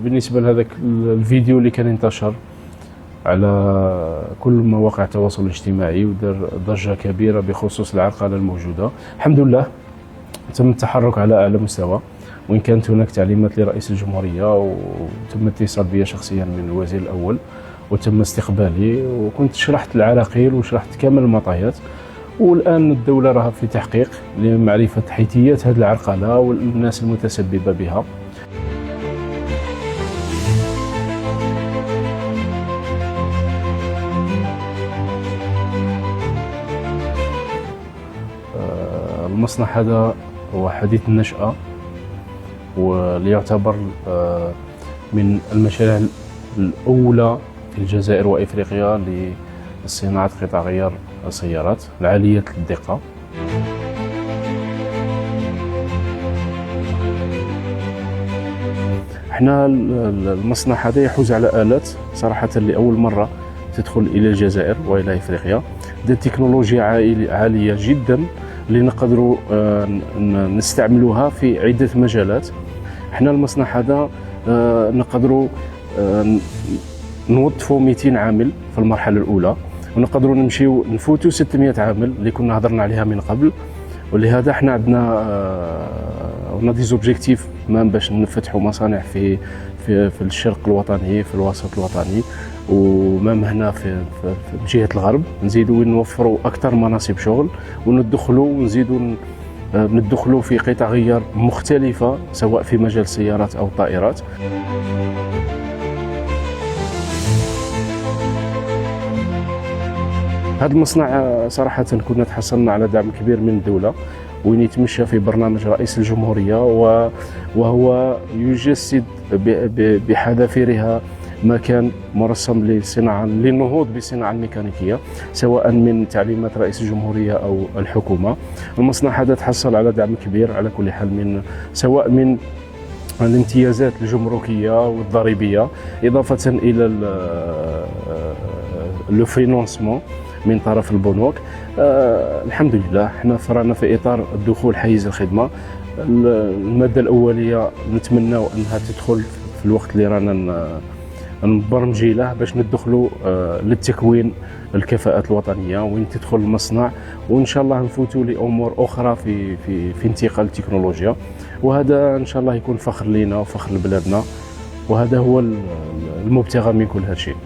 بالنسبه لهذاك الفيديو اللي كان انتشر على كل مواقع التواصل الاجتماعي ودار ضجه كبيره بخصوص العرقله الموجوده، الحمد لله تم التحرك على اعلى مستوى، وان كانت هناك تعليمات لرئيس الجمهوريه وتم اتصال بي شخصيا من الوزير الاول وتم استقبالي، وكنت شرحت العراقيل وشرحت كامل المعطيات. والان الدوله راها في تحقيق لمعرفه حيثيات هذه العرقله والناس المتسببه بها. المصنع هذا هو حديث النشأة، وليعتبر من المشاريع الأولى في الجزائر وإفريقيا لصناعة قطع غيار السيارات العالية الدقة. احنا المصنع هذا يحوز على آلات صراحة لأول مرة تدخل إلى الجزائر وإلى إفريقيا، ذات تكنولوجيا عالية جدا اللي نقدروا نستعملوها في عدة مجالات. احنا المصنع هذا نقدروا نوظفوا 200 عامل في المرحلة الأولى، ونقدروا نمشيو نفوتوا 600 عامل اللي كنا هضرنا عليها من قبل. ولهذا احنا عندنا دي زوبجيكتيف باش نفتحوا مصانع في الشرق الوطني، في الوسط الوطني، ومام هنا في جهة الغرب، نزيدوا نوفروا أكثر مناصب شغل، ندخلوا في قطع غيار مختلفة سواء في مجال السيارات أو الطائرات. هذا المصنع صراحة كنا تحصلنا على دعم كبير من الدولة، وين يتمشى في برنامج رئيس الجمهورية، وهو يجسد بحذافيرها ما كان مرسم للنهوض بالصناعة الميكانيكية، سواء من تعليمات رئيس الجمهورية أو الحكومة. المصنع هذا تحصل على دعم كبير على كل حال، سواء من الامتيازات الجمركية والضريبية، إضافة إلى لو فينونسمون من طرف البنوك. الحمد لله احنا فرعنا في إطار الدخول حيز الخدمة. المادة الأولية نتمنى أنها تدخل في الوقت اللي رانا نبرمجي له باش ندخلوا للتكوين الكفاءات الوطنية، وين تدخل المصنع، وإن شاء الله نفوتوا لأمور أخرى في انتقال التكنولوجيا. وهذا إن شاء الله يكون فخر لنا وفخر لبلادنا، وهذا هو المبتغى من كل هالشيء.